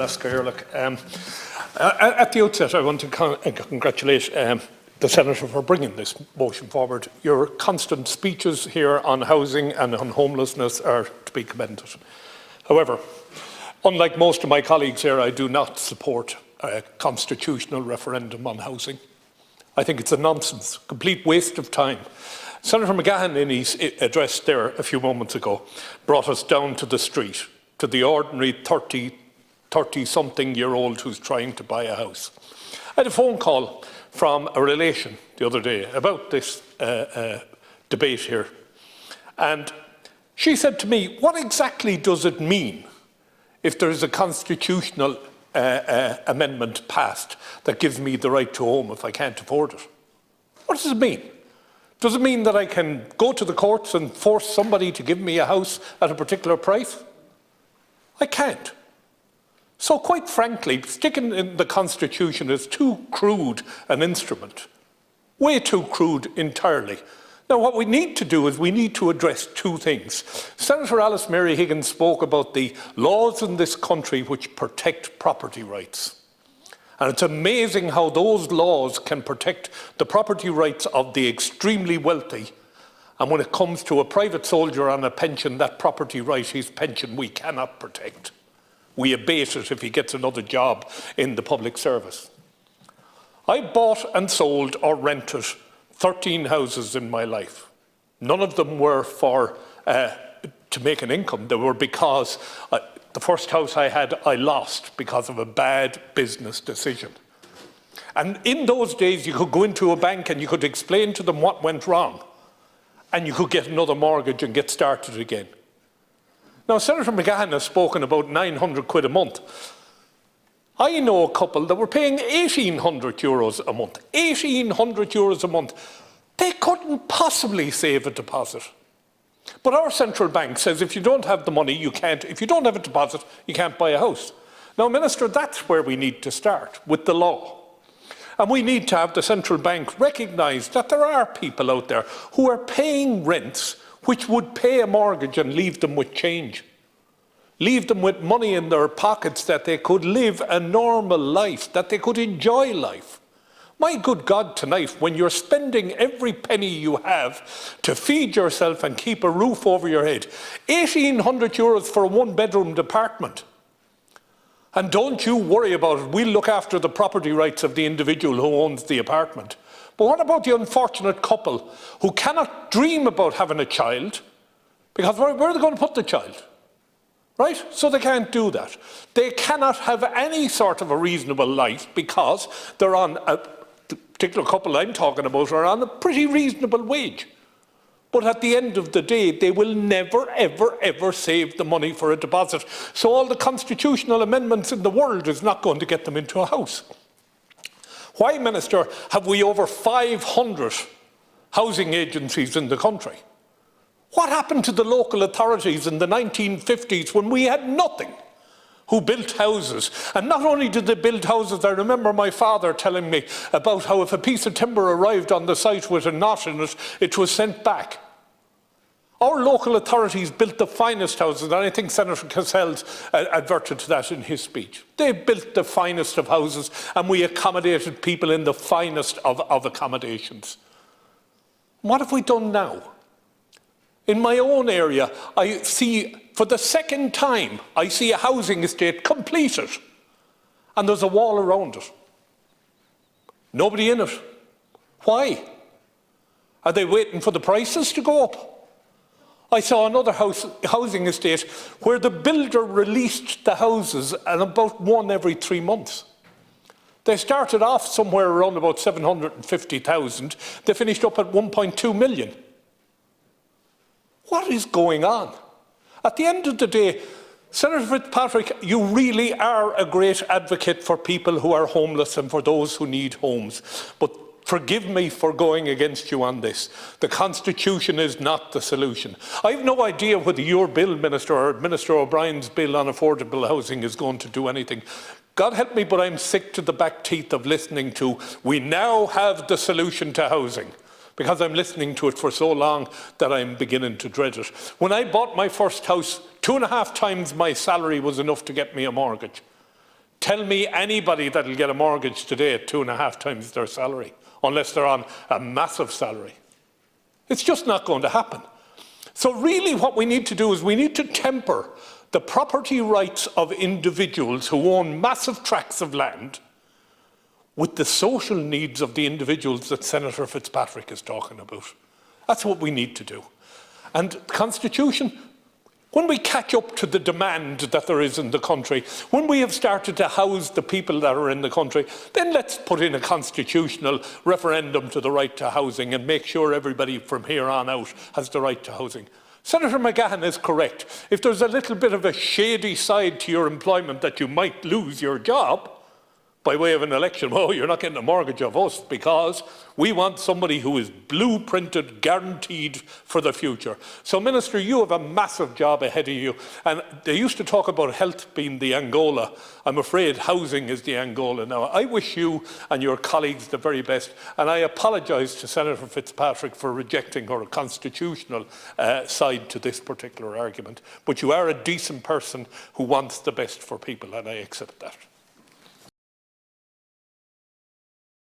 At the outset, I want to congratulate the Senator for bringing this motion forward. Your constant speeches here on housing and on homelessness are to be commended. However, unlike most of my colleagues here, I do not support a constitutional referendum on housing. I think it's a nonsense, complete waste of time. Senator McGahan, in his address there a few moments ago, brought us down to the street, to the ordinary 30-something-year-old who's trying to buy a house. I had a phone call from a relation the other day about this debate here. And she said to me, what exactly does it mean if there is a constitutional amendment passed that gives me the right to home if I can't afford it? What does it mean? Does it mean that I can go to the courts and force somebody to give me a house at a particular price? I can't. So quite frankly, sticking in the Constitution is too crude an instrument. Way too crude entirely. Now what we need to do is we need to address two things. Senator Alice Mary Higgins spoke about the laws in this country which protect property rights. And it's amazing how those laws can protect the property rights of the extremely wealthy. And when it comes to a private soldier on a pension, that property right, his pension, we cannot protect. We abate it if he gets another job in the public service. I bought and sold or rented 13 houses in my life. None of them were for to make an income. They were because the first house I had, I lost because of a bad business decision. And in those days, you could go into a bank and you could explain to them what went wrong. And you could get another mortgage and get started again. Now, Senator McGahan has spoken about 900 quid a month. I know a couple that were paying 1,800 euros a month. 1,800 euros a month. They couldn't possibly save a deposit. But our central bank says if you don't have the money, you can't. If you don't have a deposit, you can't buy a house. Now, Minister, that's where we need to start, with the law. And we need to have the central bank recognise that there are people out there who are paying rents which would pay a mortgage and leave them with change. Leave them with money in their pockets that they could live a normal life, that they could enjoy life. My good God, tonight, when you're spending every penny you have to feed yourself and keep a roof over your head, 1,800 euros for a one-bedroom apartment. And don't you worry about it. We'll look after the property rights of the individual who owns the apartment. But what about the unfortunate couple who cannot dream about having a child because where are they going to put the child? Right? So they can't do that. They cannot have any sort of a reasonable life because they're on, the particular couple I'm talking about are on a pretty reasonable wage. But at the end of the day, they will never, ever, ever save the money for a deposit. So all the constitutional amendments in the world is not going to get them into a house. Why, Minister, have we over 500 housing agencies in the country? What happened to the local authorities in the 1950s when we had nothing? Who built houses. And not only did they build houses, I remember my father telling me about how if a piece of timber arrived on the site with a knot in it, it was sent back. Our local authorities built the finest houses, and I think Senator Cassell's adverted to that in his speech. They built the finest of houses, and we accommodated people in the finest of accommodations. What have we done now? In my own area, I see, for the second time, I see a housing estate completed, and there's a wall around it. Nobody in it. Why? Are they waiting for the prices to go up? I saw another housing estate where the builder released the houses and about one every 3 months. They started off somewhere around about 750,000. They finished up at 1.2 million. What is going on? At the end of the day, Senator Fitzpatrick, you really are a great advocate for people who are homeless and for those who need homes. But forgive me for going against you on this. The Constitution is not the solution. I have no idea whether your bill, Minister, or Minister O'Brien's bill on affordable housing is going to do anything. God help me, but I'm sick to the back teeth of listening to, we now have the solution to housing. Because I'm listening to it for so long that I'm beginning to dread it. When I bought my first house, 2.5 times my salary was enough to get me a mortgage. Tell me anybody that will get a mortgage today at 2.5 times their salary, unless they're on a massive salary. It's just not going to happen. So really what we need to do is we need to temper the property rights of individuals who own massive tracts of land with the social needs of the individuals that Senator Fitzpatrick is talking about. That's what we need to do. And the Constitution, when we catch up to the demand that there is in the country, when we have started to house the people that are in the country, then let's put in a constitutional referendum to the right to housing and make sure everybody from here on out has the right to housing. Senator McGahan is correct. If there's a little bit of a shady side to your employment that you might lose your job by way of an election, oh, you're not getting a mortgage of us because we want somebody who is blueprinted, guaranteed for the future. So, Minister, you have a massive job ahead of you. And they used to talk about health being the Angola. I'm afraid housing is the Angola now. I wish you and your colleagues the very best. And I apologise to Senator Fitzpatrick for rejecting her constitutional side to this particular argument. But you are a decent person who wants the best for people, and I accept that.